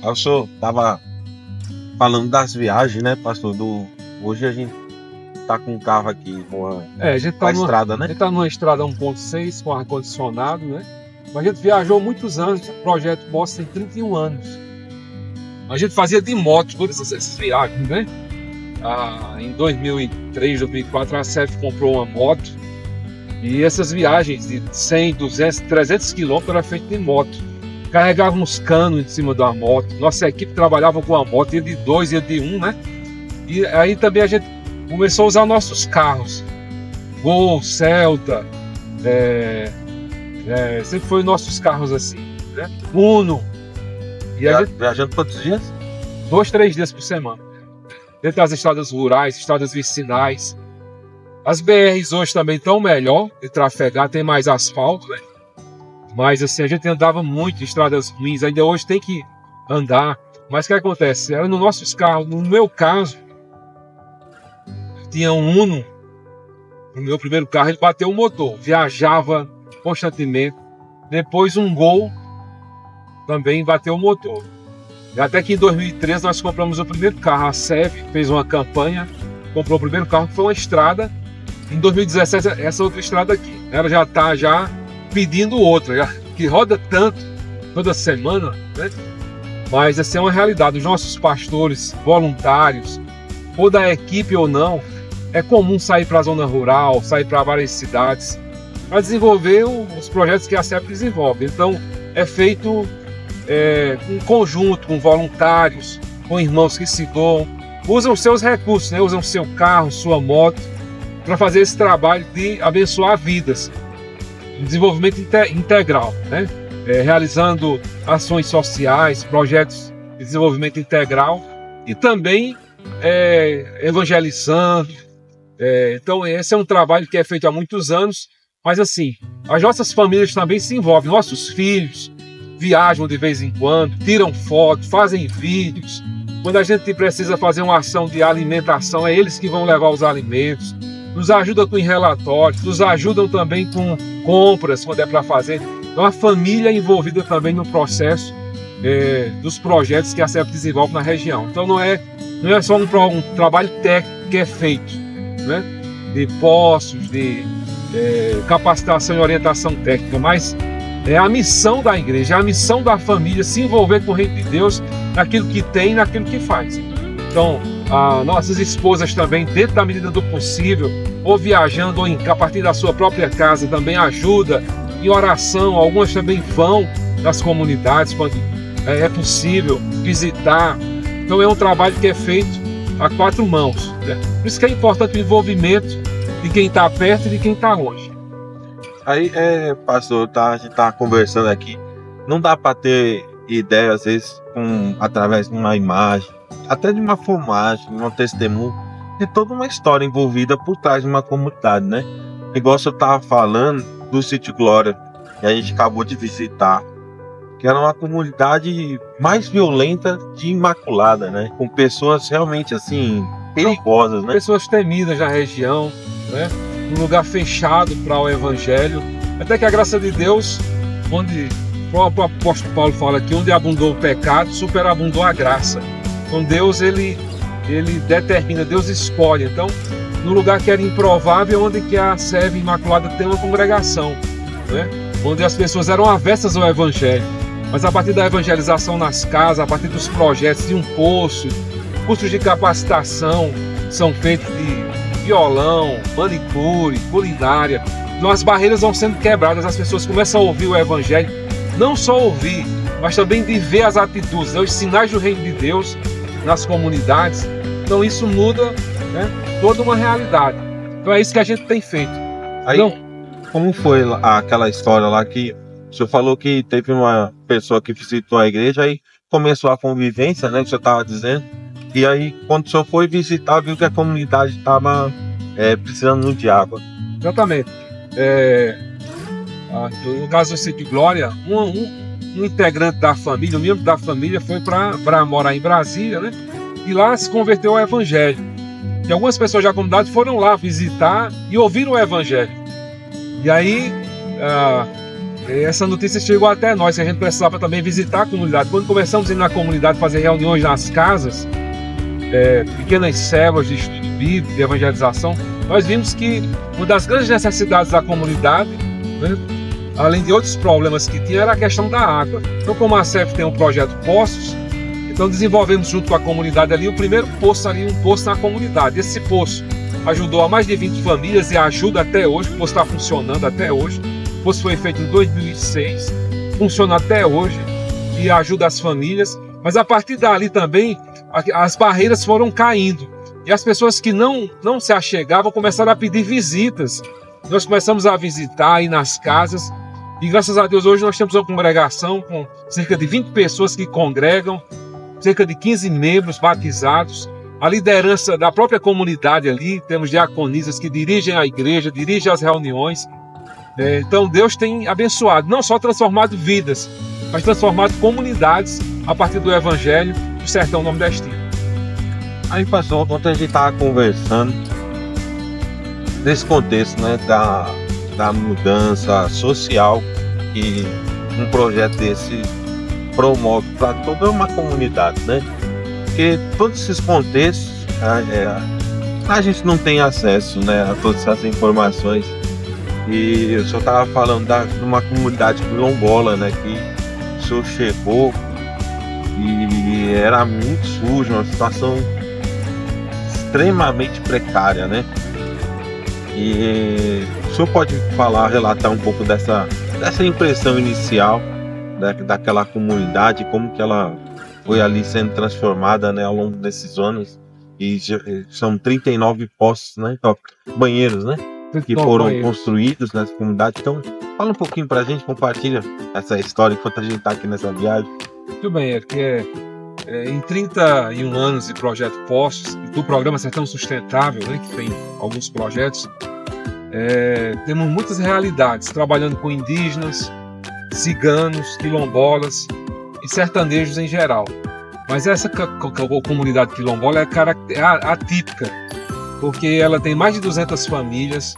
O senhor estava falando das viagens, né, pastor? Hoje a gente tá com um carro aqui, a gente tá numa estrada, né? A gente tá numa estrada 1.6 com ar-condicionado, né? Mas a gente viajou muitos anos, o projeto Moça tem 31 anos. A gente fazia de moto todas essas viagens, né? Em 2003, 2004, a CEF comprou uma moto e essas viagens de 100, 200, 300 quilômetros eram feitas de moto. Carregávamos canos em cima da moto, nossa equipe trabalhava com a moto, ia de 2, ia de 1, né? E aí também a gente começou a usar nossos carros, Gol, Celta, sempre foi nossos carros assim, né? Uno. E a gente viajando quantos dias? 2, 3 dias por semana. Dentro das estradas rurais, estradas vicinais. As BRs hoje também estão melhor de trafegar, tem mais asfalto, né? Mas assim, a gente andava muito em estradas ruins, ainda hoje tem que andar. Mas o que acontece? Era nos nossos carros, no meu caso, tinha um Uno, no meu primeiro carro, ele bateu o motor, viajava constantemente. Depois um Gol também bateu o motor. Até que em 2013 nós compramos o primeiro carro, a CEF fez uma campanha, comprou o primeiro carro, que foi uma estrada. Em 2017, essa outra estrada aqui, ela já está pedindo outra, que roda tanto, toda semana, né? Mas essa é uma realidade. Os nossos pastores, voluntários, ou da equipe ou não, é comum sair para a zona rural, sair para várias cidades, para desenvolver os projetos que a CEF desenvolve. Então, é feito em conjunto, com voluntários, com irmãos que se doam, usam seus recursos, né? Usam seu carro, sua moto, para fazer esse trabalho de abençoar vidas, desenvolvimento integral, né? Realizando ações sociais, projetos de desenvolvimento integral e também evangelizando. Então esse é um trabalho que é feito há muitos anos, mas assim, as nossas famílias também se envolvem, nossos filhos viajam de vez em quando, tiram fotos, fazem vídeos. Quando a gente precisa fazer uma ação de alimentação, é eles que vão levar os alimentos, nos ajudam com relatórios, nos ajudam também com compras, quando é para fazer. Então a família é envolvida também no processo dos projetos que a CEF desenvolve na região. Então não é só um trabalho técnico que é feito, né? De postos, de capacitação e orientação técnica, mas é a missão da igreja, é a missão da família se envolver com o reino de Deus naquilo que tem e naquilo que faz. Então, nossas esposas também, dentro da medida do possível, ou viajando ou a partir da sua própria casa, também ajuda em oração. Algumas também vão nas comunidades quando é possível visitar. Então é um trabalho que é feito a 4 mãos, né? Por isso que é importante o envolvimento de quem está perto e de quem está longe. Aí, pastor, a gente tá conversando aqui, não dá para ter ideia, às vezes, através de uma imagem, até de uma filmagem, um testemunho, de toda uma história envolvida por trás de uma comunidade, né? Igual você estava falando do Sítio Glória, que a gente acabou de visitar, que era uma comunidade mais violenta de Imaculada, né? Com pessoas realmente, assim, perigosas, né? Pessoas temidas na região, né? Um lugar fechado para o evangelho, até que a graça de Deus, onde o próprio apóstolo Paulo fala aqui, onde abundou o pecado, superabundou a graça. Então Deus, ele determina, Deus escolhe. Então, no lugar que era improvável, onde que a CEF Imaculada tem uma congregação, né? Onde as pessoas eram avessas ao evangelho, mas a partir da evangelização nas casas, a partir dos projetos de um poço, cursos de capacitação são feitos de violão, manicure, culinária. Então as barreiras vão sendo quebradas, as pessoas começam a ouvir o evangelho, não só ouvir, mas também de ver as atitudes, os sinais do reino de Deus nas comunidades. Então isso muda, né, toda uma realidade. Então é isso que a gente tem feito. Aí, como foi aquela história lá que o senhor falou que teve uma pessoa que visitou a igreja e começou a convivência, né, que o senhor estava dizendo. E aí, quando o senhor foi visitar, viu que a comunidade estava precisando de água. Exatamente. No caso do Sítio Glória, um integrante da família, um membro da família, foi para morar em Brasília, né? E lá se converteu ao evangelho. E algumas pessoas da comunidade foram lá visitar e ouviram o evangelho. E aí, essa notícia chegou até nós, que a gente precisava também visitar a comunidade. Quando começamos a ir na comunidade fazer reuniões nas casas, pequenas células de estudo bíblico, de evangelização, nós vimos que uma das grandes necessidades da comunidade, né, além de outros problemas que tinha, era a questão da água. Então, como a CEF tem um projeto Poços, então desenvolvemos junto com a comunidade ali o primeiro poço ali, um poço na comunidade. Esse poço ajudou a mais de 20 famílias e ajuda até hoje, o poço está funcionando até hoje. O poço foi feito em 2006, funciona até hoje e ajuda as famílias. Mas a partir dali também, as barreiras foram caindo. E as pessoas que não se achegavam começaram a pedir visitas. Nós começamos a visitar, ir nas casas. E graças a Deus hoje nós temos uma congregação com cerca de 20 pessoas que congregam, cerca de 15 membros batizados. A liderança da própria comunidade ali, temos diaconisas que dirigem a igreja, dirigem as reuniões. Então Deus tem abençoado, não só transformado vidas, mas transformado comunidades a partir do Evangelho do Sertão Nordestino. Aí, pastor, ontem a gente estava conversando nesse contexto, né, da mudança social que um projeto desse promove para toda uma comunidade, né? Porque todos esses contextos a gente não tem acesso, né, a todas essas informações. E o senhor estava falando de uma comunidade quilombola, né, que o senhor chegou e era muito sujo, uma situação extremamente precária, né? E o senhor pode relatar um pouco dessa impressão inicial, né, daquela comunidade, como que ela foi ali sendo transformada, né, ao longo desses anos? E são 39 poços, né, então, banheiros, né, que foram construídos nessa comunidade. Então, fala um pouquinho pra gente, compartilha essa história enquanto a gente tá aqui nessa viagem. Muito bem, que em 31 anos de projeto Poços, e do programa Sertão Sustentável, né, que tem alguns projetos, temos muitas realidades, trabalhando com indígenas, ciganos, quilombolas e sertanejos em geral. Mas essa comunidade quilombola é atípica, porque ela tem mais de 200 famílias,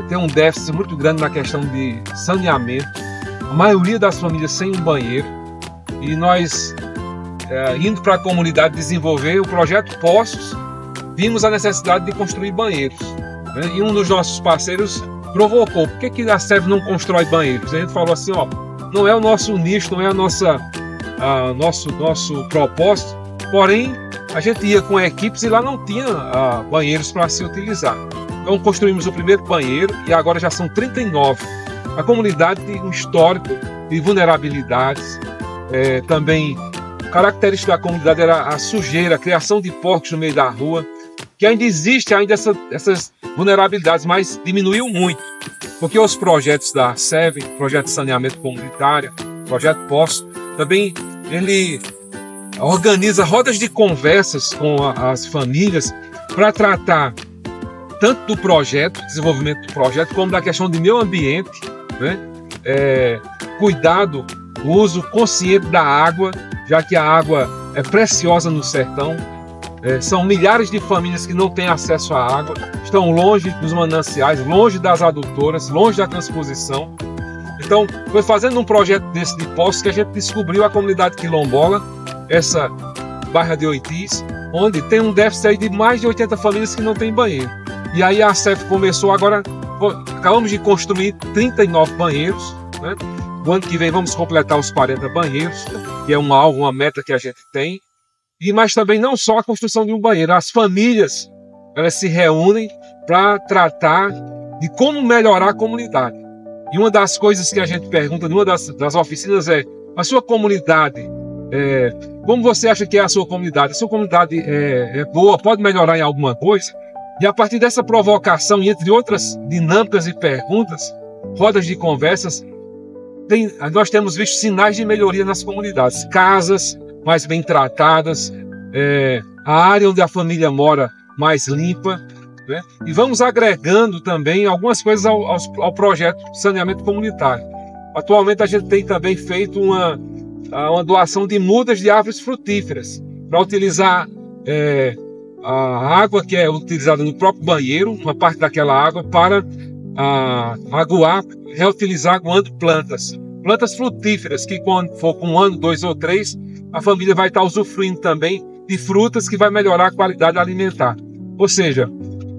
tem um déficit muito grande na questão de saneamento, a maioria das famílias sem um banheiro, e nós, indo para a comunidade desenvolver o projeto Poços, vimos a necessidade de construir banheiros, né? E um dos nossos parceiros provocou: por que a CEF não constrói banheiros? A gente falou assim: não é o nosso nicho, não é nosso propósito, porém a gente ia com equipes e lá não tinha banheiros para se utilizar. Então construímos o primeiro banheiro e agora já são 39. A comunidade tem um histórico de vulnerabilidades, também característica da comunidade era a sujeira, a criação de porcos no meio da rua, que ainda existe essas vulnerabilidades, mas diminuiu muito, porque os projetos da SEV, Projeto de Saneamento Comunitário, Projeto Poços, também ele organiza rodas de conversas com as famílias para tratar tanto do projeto, desenvolvimento do projeto, como da questão de meio ambiente, né? Cuidado, o uso consciente da água, já que a água é preciosa no sertão. São milhares de famílias que não têm acesso à água, estão longe dos mananciais, longe das adutoras, longe da transposição. Então, foi fazendo um projeto desse de Poços que a gente descobriu a comunidade quilombola, essa Barra de Oitis, onde tem um déficit aí de mais de 80 famílias que não tem banheiro. E aí a CEF começou agora, acabamos de construir 39 banheiros, né? O ano que vem vamos completar os 40 banheiros, que é um alvo, uma meta que a gente tem. Mas também não só a construção de um banheiro, as famílias, elas se reúnem para tratar de como melhorar a comunidade. E uma das coisas que a gente pergunta numa das oficinas é: a sua comunidade, como você acha que é a sua comunidade? A sua comunidade é boa, pode melhorar em alguma coisa? E a partir dessa provocação, e entre outras dinâmicas e perguntas, rodas de conversas, nós temos visto sinais de melhoria nas comunidades. Casas mais bem tratadas, a área onde a família mora mais limpa, né? E vamos agregando também algumas coisas ao projeto de saneamento comunitário. Atualmente a gente tem também feito uma doação de mudas de árvores frutíferas para utilizar a água que é utilizada no próprio banheiro, uma parte daquela água, para aguar, reutilizar aguando plantas frutíferas, que quando for com 1 ano, 2 ou 3, a família vai estar usufruindo também de frutas que vai melhorar a qualidade alimentar. Ou seja,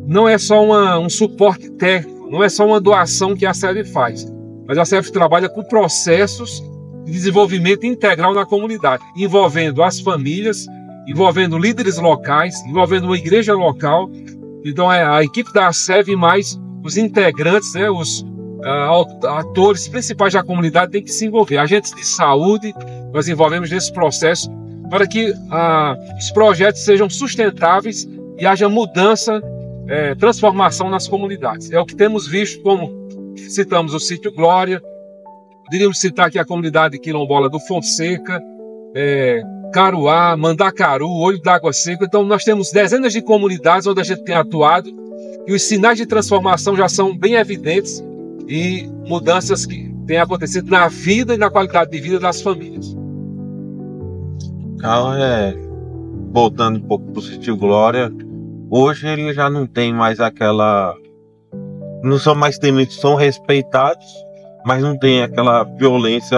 não é só um suporte técnico, não é só uma doação que a SEV faz, mas a SEV trabalha com processos de desenvolvimento integral na comunidade, envolvendo as famílias, envolvendo líderes locais, envolvendo uma igreja local. Então a equipe da SEV mais os integrantes, né, os atores principais da comunidade têm que se envolver. Agentes de saúde, nós envolvemos nesse processo para que os projetos sejam sustentáveis e haja mudança, transformação nas comunidades. É o que temos visto, como citamos o Sítio Glória, poderíamos citar aqui a comunidade quilombola do Fonseca, Caruá, Mandacaru, Olho d'Água Seca. Então nós temos dezenas de comunidades onde a gente tem atuado e os sinais de transformação já são bem evidentes e mudanças que têm acontecido na vida e na qualidade de vida das famílias. Então, voltando um pouco para o Sítio Glória, hoje ele já não tem mais aquela... Não são mais temidos, são respeitados, mas não tem aquela violência...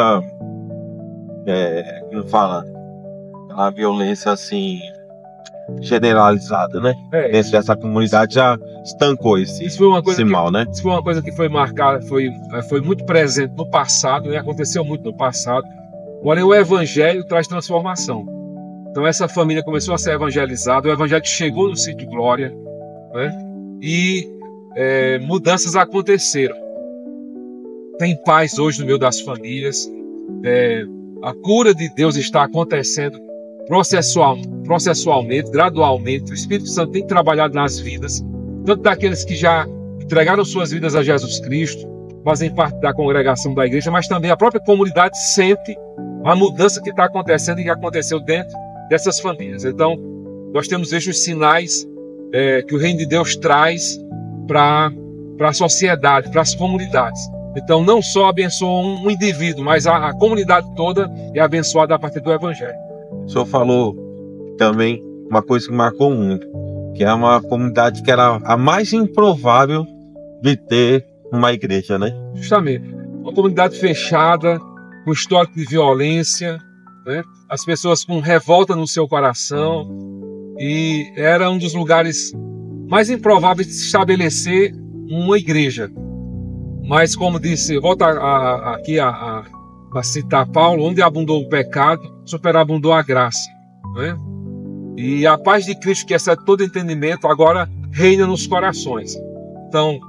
Como fala? Aquela violência assim... generalizada, né? Dentro dessa comunidade já estancou esse mal, né? Isso foi uma coisa que foi marcada, foi muito presente no passado, né? Aconteceu muito no passado. Porém, o evangelho traz transformação. Então essa família começou a ser evangelizada, o evangelho chegou no Sítio Glória, né? E mudanças aconteceram. Tem paz hoje no meio das famílias, a cura de Deus está acontecendo processualmente, gradualmente. O Espírito Santo tem trabalhado nas vidas, tanto daqueles que já entregaram suas vidas a Jesus Cristo, fazem parte da congregação da igreja, mas também a própria comunidade sente a mudança que está acontecendo e que aconteceu dentro dessas famílias. Então, nós temos visto os sinais que o reino de Deus traz para a sociedade, para as comunidades. Então, não só abençoa um indivíduo, mas a comunidade toda é abençoada a partir do evangelho. O senhor falou também uma coisa que marcou muito, que é uma comunidade que era a mais improvável de ter uma igreja, né? Justamente. Uma comunidade fechada, com histórico de violência, né? As pessoas com revolta no seu coração, e era um dos lugares mais improváveis de se estabelecer uma igreja. Mas, como disse, volta aqui a citar Paulo, onde abundou o pecado, superabundou a graça, né? E a paz de Cristo, que excede todo entendimento, agora reina nos corações. Então,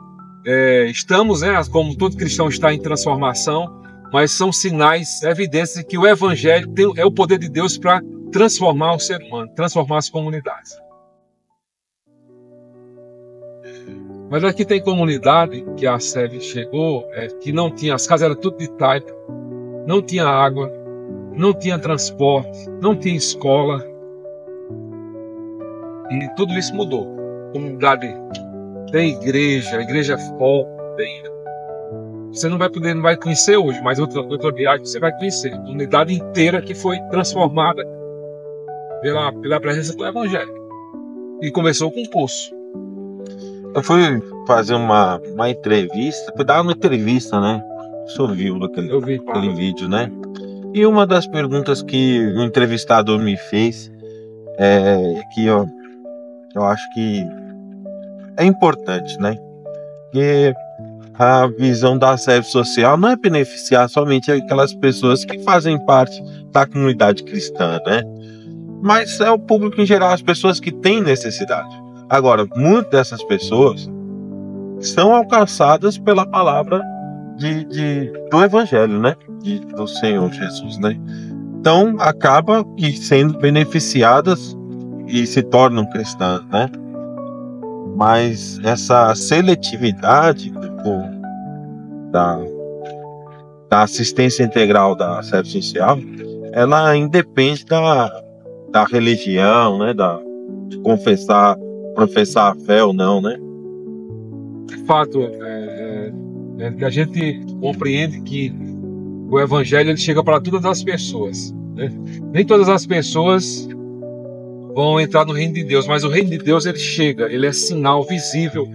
estamos, né, como todo cristão está em transformação, mas são sinais evidentes de que o evangelho é o poder de Deus para transformar o ser humano, transformar as comunidades. Mas aqui tem comunidade que a SEV chegou, que não tinha, as casas eram tudo de taipa, não tinha água, não tinha transporte, não tinha escola. E tudo isso mudou. A comunidade tem igreja, a igreja é forte. Você não vai conhecer hoje, mas outra viagem você vai conhecer. A comunidade inteira que foi transformada pela presença do evangelho. E começou com um poço. Eu fui fazer uma entrevista, fui dar uma entrevista, né? O senhor viu aquele vídeo, né? E uma das perguntas que o entrevistador me fez que eu acho que é importante, né? Que a visão da SEV social não é beneficiar somente aquelas pessoas que fazem parte da comunidade cristã, né? Mas é o público em geral, as pessoas que têm necessidade. Agora, muitas dessas pessoas são alcançadas pela palavra do Evangelho, né? Do Senhor Jesus, né? Então, acaba sendo beneficiadas e se tornam cristãs, né? Mas essa seletividade da assistência integral da SEV social, ela independe da religião, né? De professar a fé ou não, né? De fato, que a gente compreende que o evangelho ele chega para todas as pessoas, né? Nem todas as pessoas vão entrar no reino de Deus, mas o reino de Deus ele chega, ele é sinal visível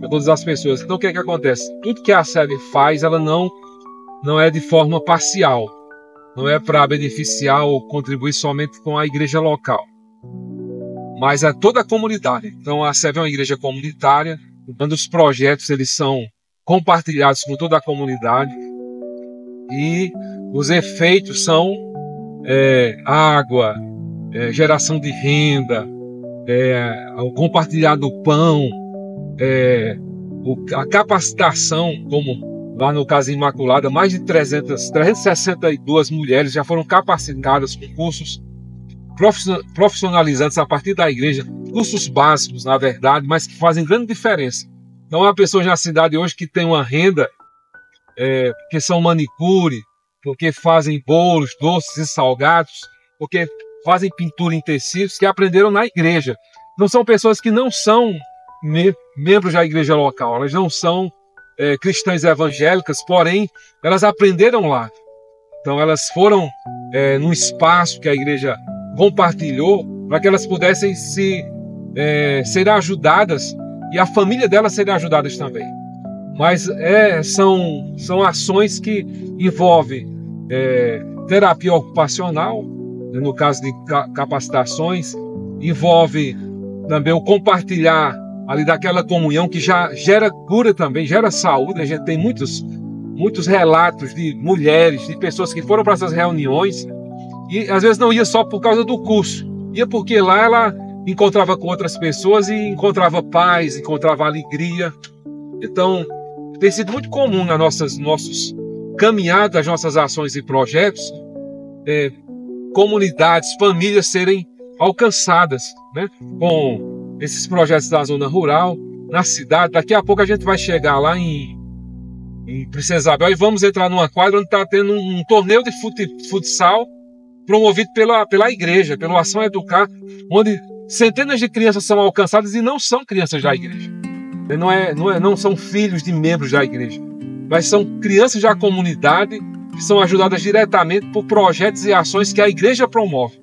para todas as pessoas. Então o que é que acontece? Tudo que a SEV faz, ela não é de forma parcial, não é para beneficiar ou contribuir somente com a igreja local, mas a toda a comunidade. Então a SEV é uma igreja comunitária, onde os projetos eles são compartilhados com toda a comunidade e os efeitos são água, geração de renda, o compartilhar do pão, a capacitação, como lá no caso Imaculada, mais de 362 mulheres já foram capacitadas com cursos profissionalizantes a partir da igreja, cursos básicos, na verdade, mas que fazem grande diferença. Então, há pessoas na cidade hoje que têm uma renda, porque são manicure, porque fazem bolos, doces e salgados, porque fazem pintura em tecidos, que aprenderam na igreja. Não são pessoas que não são membros da igreja local, elas não são cristãs evangélicas, porém, elas aprenderam lá. Então, elas foram num espaço que a igreja compartilhou para que elas pudessem ser ajudadas e a família delas serem ajudadas também. Mas são ações que envolvem terapia ocupacional, no caso de capacitações, envolve também o compartilhar ali daquela comunhão que já gera cura também, gera saúde. A gente tem muitos relatos de mulheres, de pessoas que foram para essas reuniões e às vezes não ia só por causa do curso, ia porque lá ela encontrava com outras pessoas e encontrava paz, encontrava alegria. Então, tem sido muito comum nas nossas caminhadas, as nossas ações e projetos, comunidades, famílias serem alcançadas, né, com esses projetos da zona rural, na cidade. Daqui a pouco a gente vai chegar lá em Princesa Isabel e vamos entrar numa quadra onde está tendo um torneio de futsal promovido pela igreja, pelo Ação Educar, onde centenas de crianças são alcançadas e não são crianças da igreja. Não são filhos de membros da igreja, mas são crianças da comunidade que são ajudadas diretamente por projetos e ações que a igreja promove.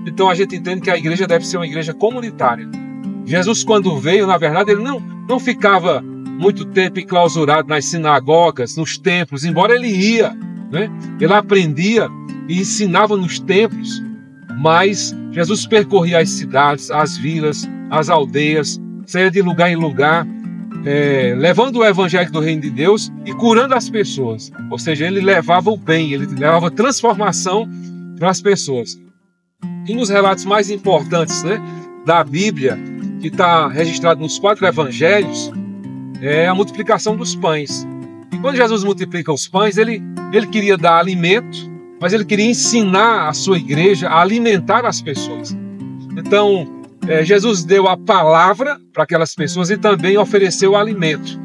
Então a gente entende que a igreja deve ser uma igreja comunitária. Jesus, quando veio, na verdade, ele não ficava muito tempo enclausurado nas sinagogas, nos templos, embora ele ia, né? Ele aprendia e ensinava nos templos, mas Jesus percorria as cidades, as vilas, as aldeias, saía de lugar em lugar, levando o evangelho do reino de Deus e curando as pessoas. Ou seja, ele levava o bem, ele levava transformação para as pessoas. Um dos relatos mais importantes, né, da Bíblia, que está registrado nos 4 evangelhos, é a multiplicação dos pães. E quando Jesus multiplica os pães, ele queria dar alimento, mas ele queria ensinar a sua igreja a alimentar as pessoas. Então, Jesus deu a palavra para aquelas pessoas e também ofereceu o alimento.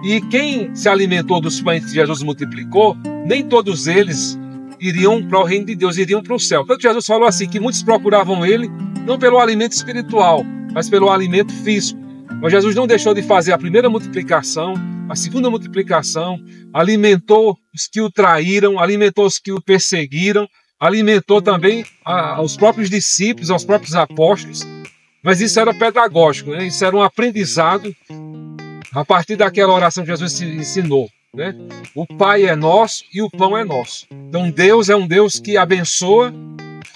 E quem se alimentou dos pães que Jesus multiplicou, nem todos eles iriam para o reino de Deus, iriam para o céu. Tanto Jesus falou assim, que muitos procuravam ele, não pelo alimento espiritual, mas pelo alimento físico. Mas Jesus não deixou de fazer a primeira multiplicação, a segunda multiplicação, alimentou os que o traíram, alimentou os que o perseguiram, alimentou também aos próprios discípulos, aos próprios apóstolos. Mas isso era pedagógico, né? Isso era um aprendizado a partir daquela oração que Jesus ensinou, né? O Pai é nosso e o pão é nosso. Então Deus é um Deus que abençoa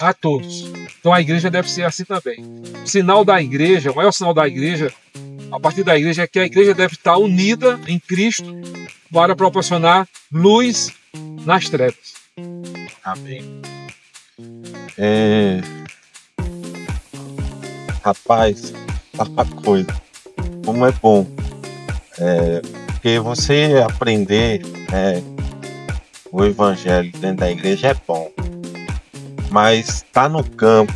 a todos. Então a igreja deve ser assim também. O sinal da igreja, o maior sinal da igreja, a partir da igreja, é que a igreja deve estar unida em Cristo para proporcionar luz nas trevas. Amém. Rapaz, uma coisa, como é bom, porque você aprender o evangelho dentro da igreja é bom, mas estar no campo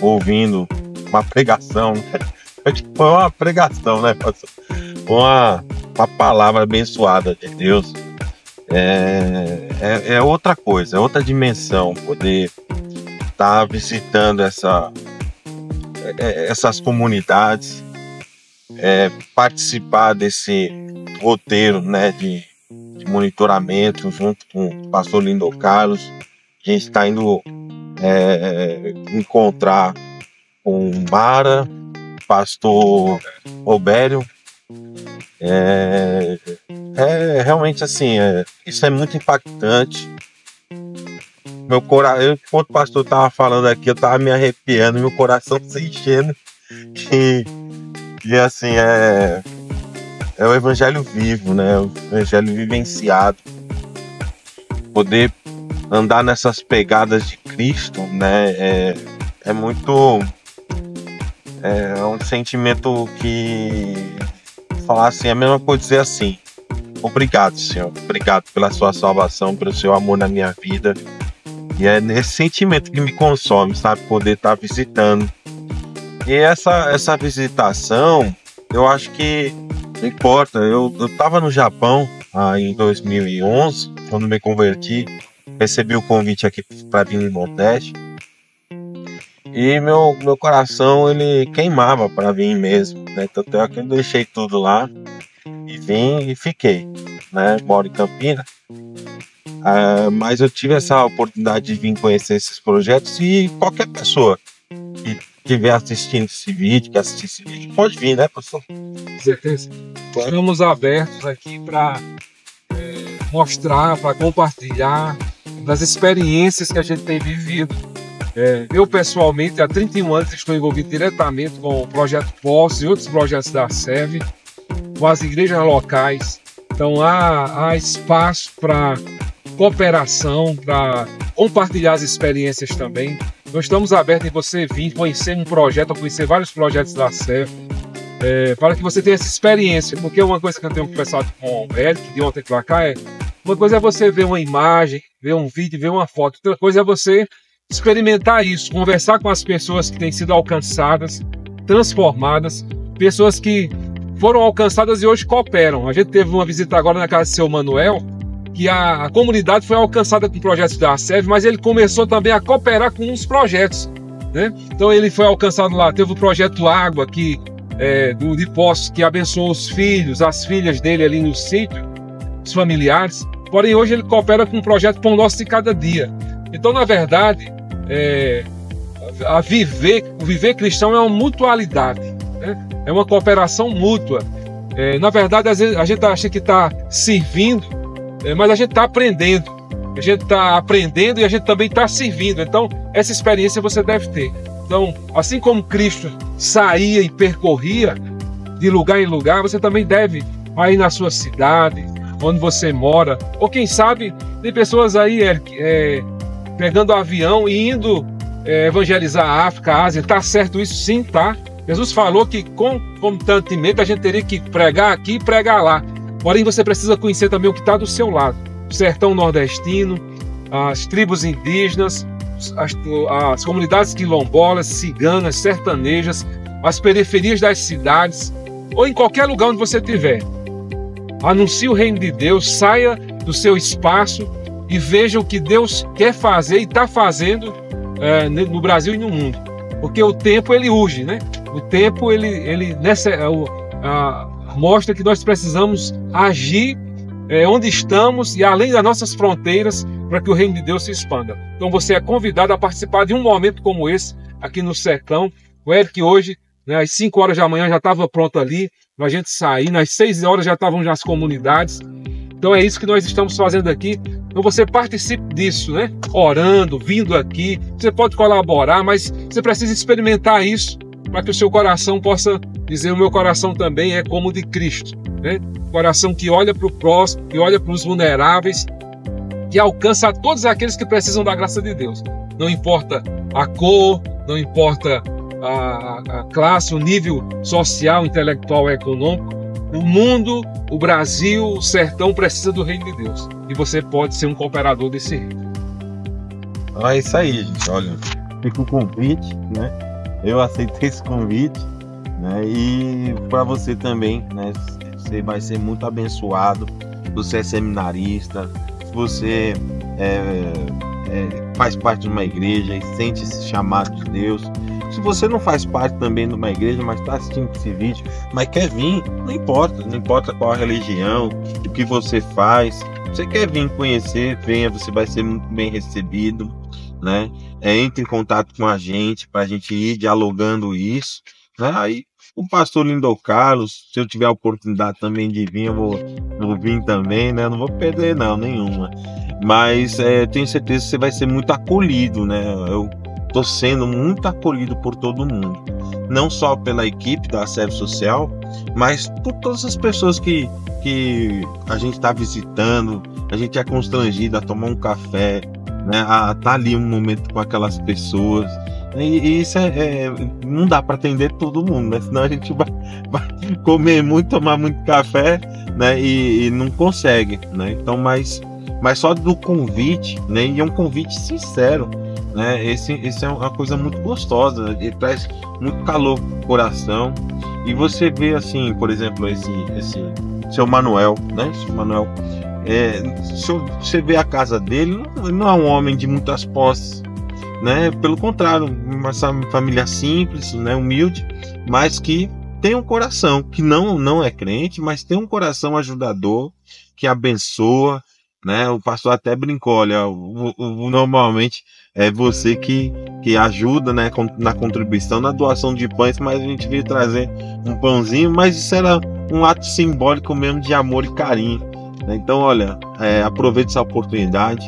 ouvindo uma pregação, né? Foi uma pregação, né, pastor? Uma palavra abençoada de Deus, é outra coisa, é outra dimensão, poder estar visitando essas comunidades, participar desse roteiro, né, de monitoramento junto com o pastor Lindo Carlos. A gente está indo encontrar com Mara, pastor Robério Realmente assim, isso é muito impactante. Enquanto o pastor tava falando aqui, eu tava me arrepiando, meu coração se enchendo. E assim, é o evangelho vivo, né? O evangelho vivenciado. Poder andar nessas pegadas de Cristo, né? É muito. É um sentimento que. Falar assim, é a mesma coisa dizer assim: obrigado, Senhor. Obrigado pela sua salvação, pelo seu amor na minha vida. E é nesse sentimento que me consome, sabe? Poder estar visitando. E essa visitação, eu acho que não importa. Eu tava no Japão em 2011, quando me converti. Recebi o convite aqui para vir no Nordeste. E meu coração, ele queimava para vir mesmo, né? Tanto é que eu deixei tudo lá e vim e fiquei, né? Moro em Campinas. Mas eu tive essa oportunidade de vir conhecer esses projetos, e qualquer pessoa que estiver assistindo esse vídeo, que assistir esse vídeo, pode vir, né, pastor? Com certeza. Estamos abertos aqui para mostrar, para compartilhar das experiências que a gente tem vivido. Eu, pessoalmente, há 31 anos estou envolvido diretamente com o Projeto Posse e outros projetos da SEV, com as igrejas locais. Então, há espaço para cooperação, para compartilhar as experiências também. Nós estamos abertos em você vir conhecer um projeto, ou conhecer vários projetos da SEV, para que você tenha essa experiência. Porque uma coisa que eu tenho conversado com o Eric de ontem para cá uma coisa é você ver uma imagem, ver um vídeo, ver uma foto. Outra coisa é você experimentar isso, conversar com as pessoas que têm sido alcançadas, transformadas, pessoas que foram alcançadas e hoje cooperam. A gente teve uma visita agora na casa do seu Manuel, que a comunidade foi alcançada com projetos da SEV, mas ele começou também a cooperar com uns projetos, né? Então ele foi alcançado lá, teve o projeto Água, de Poços, que abençoou os filhos, as filhas dele ali no sítio, os familiares. Porém, hoje ele coopera com o projeto Pão Nosso de Cada Dia. Então, na verdade, o viver cristão é uma mutualidade, né? É uma cooperação mútua. Na verdade, às vezes a gente acha que está servindo, mas a gente está aprendendo. A gente está aprendendo e a gente também está servindo. Então, essa experiência você deve ter. Então, assim como Cristo saía e percorria de lugar em lugar, você também deve ir na sua cidade, onde você mora. Ou quem sabe, tem pessoas aí pegando avião e indo evangelizar a África, a Ásia. Tá certo isso? Sim, tá. Jesus falou que concomitantemente a gente teria que pregar aqui e pregar lá. Porém, você precisa conhecer também o que está do seu lado. O sertão nordestino, as tribos indígenas, as comunidades quilombolas, ciganas, sertanejas, as periferias das cidades, ou em qualquer lugar onde você estiver. Anuncie o reino de Deus, saia do seu espaço e veja o que Deus quer fazer e está fazendo no Brasil e no mundo. Porque o tempo, ele urge, né? O tempo, ele mostra que nós precisamos agir onde estamos e além das nossas fronteiras, para que o reino de Deus se expanda. Então você é convidado a participar de um momento como esse, aqui no Sertão. O Eric hoje, né, às 5 horas da manhã já estava pronto ali, para a gente sair, às 6 horas já estavam já as comunidades. Então é isso que nós estamos fazendo aqui. Então você participe disso, né? Orando, vindo aqui. Você pode colaborar, mas você precisa experimentar isso para que o seu coração possa dizer: o meu coração também é como o de Cristo, né? Coração que olha para o próximo, que olha para os vulneráveis, que alcança a todos aqueles que precisam da graça de Deus. Não importa a cor, não importa a classe, o nível social, intelectual, econômico. O mundo, o Brasil, o sertão precisa do reino de Deus. E você pode ser um cooperador desse reino. É isso aí, gente. Olha, fica o convite, né? Eu aceitei esse convite, né? E para você também, né? Você vai ser muito abençoado. Você é seminarista, se você faz parte de uma igreja e sente esse chamado de Deus. Se você não faz parte também de uma igreja, mas está assistindo esse vídeo, mas quer vir, não importa qual a religião, o que você faz. Você quer vir conhecer, venha, você vai ser muito bem recebido, né? Entre em contato com a gente para a gente ir dialogando isso, né? Aí o pastor Lindo Carlos, se eu tiver a oportunidade também de vir, eu vou vir também, né? Não vou perder não, nenhuma. Mas tenho certeza que você vai ser muito acolhido, né? Eu tô sendo muito acolhido por todo mundo. Não só pela equipe da Serve Social, mas por todas as pessoas que a gente está visitando. A gente é constrangido a tomar um café, né? A estar ali um momento com aquelas pessoas. E isso não dá para atender todo mundo, né? Senão a gente vai comer muito, tomar muito café, né? E não consegue, né? Então, mas só do convite, né? E é um convite sincero, né? Esse é uma coisa muito gostosa, né? Ele traz muito calor pro coração. E você vê assim, por exemplo, esse seu Manuel, né? Seu Manuel, se você vê a casa dele, não é um homem de muitas posses, né? Pelo contrário, uma família simples, né? Humilde, mas que tem um coração que não é crente, mas tem um coração ajudador, que abençoa, né? O pastor até brincou, olha, normalmente é você que ajuda, né, na contribuição, na doação de pães, mas a gente veio trazer um pãozinho, mas isso era um ato simbólico mesmo de amor e carinho, né? Então, olha, aproveite essa oportunidade,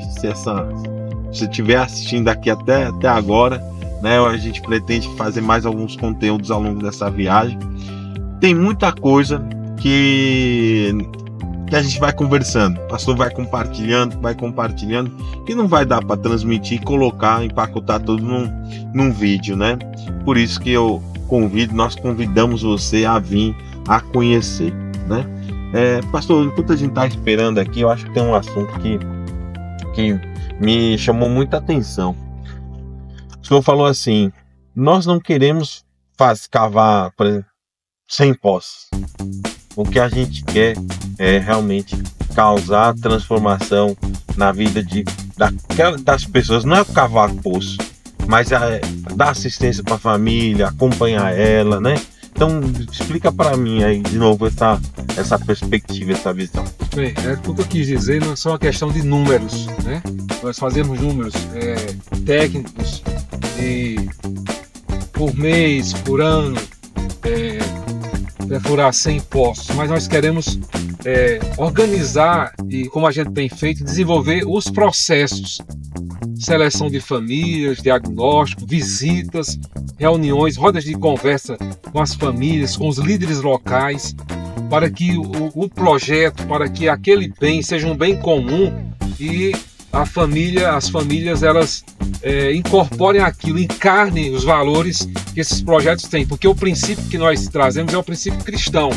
se estiver assistindo aqui até agora, né, a gente pretende fazer mais alguns conteúdos ao longo dessa viagem. Tem muita coisa que a gente vai conversando, o pastor vai compartilhando, que não vai dar para transmitir, colocar, empacotar tudo num vídeo, né? Por isso que nós convidamos você a vir a conhecer, né? Pastor, enquanto a gente está esperando aqui, eu acho que tem um assunto que me chamou muita atenção. O senhor falou assim: nós não queremos cavar, por exemplo, sem poços. O que a gente quer é realmente causar transformação na vida das pessoas. Não é cavar poço, mas dar assistência para a família, acompanhar ela, né? Então, explica para mim aí de novo essa perspectiva, essa visão. Bem, o que eu quis dizer não é só uma questão de números, né? Nós fazemos números técnicos por mês, por ano, perfurar 100 poços, mas nós queremos organizar e, como a gente tem feito, desenvolver os processos: seleção de famílias, diagnóstico, visitas, reuniões, rodas de conversa com as famílias, com os líderes locais, para que o projeto, para que aquele bem seja um bem comum e as famílias elas incorporem aquilo, encarnem os valores que esses projetos têm, porque o princípio que nós trazemos é o princípio cristão,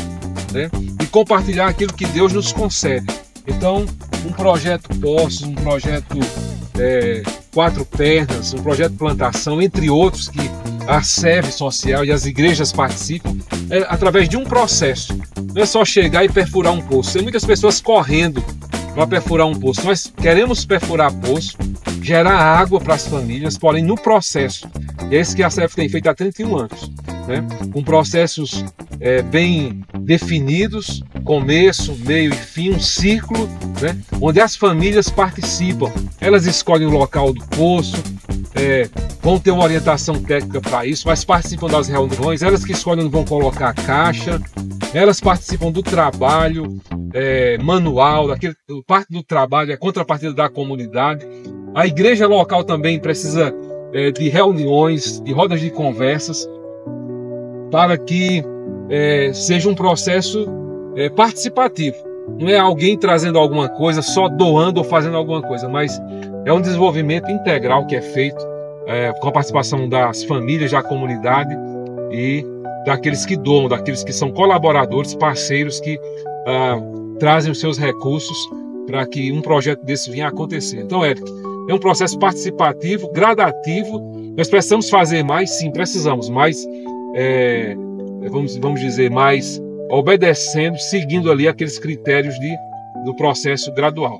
né? E compartilhar aquilo que Deus nos concede. Então, um projeto Poços, um projeto Quatro Pernas, um projeto Plantação, entre outros que a Serve Social e as igrejas participam, através de um processo. Não é só chegar e perfurar um poço. Tem muitas pessoas correndo para perfurar um poço. Nós queremos perfurar poço, gerar água para as famílias, porém no processo. E é isso que a Serve tem feito há 31 anos, né? Com processos bem definidos, começo, meio e fim, um círculo, né? Onde as famílias participam. Elas escolhem o local do poço, vão ter uma orientação técnica para isso, mas participam das reuniões, elas que escolhem onde vão colocar a caixa, elas participam do trabalho manual, parte do trabalho é contrapartida da comunidade. A igreja local também precisa de reuniões, de rodas de conversas, para que seja um processo participativo. Não é alguém trazendo alguma coisa, só doando ou fazendo alguma coisa, mas é um desenvolvimento integral que é feito com a participação das famílias, da comunidade e daqueles que doam, daqueles que são colaboradores, parceiros que trazem os seus recursos para que um projeto desse venha a acontecer. Então, Eric, é um processo participativo, gradativo. Nós precisamos fazer mais, sim, precisamos, mas vamos dizer, mais obedecendo, seguindo ali aqueles critérios do processo gradual.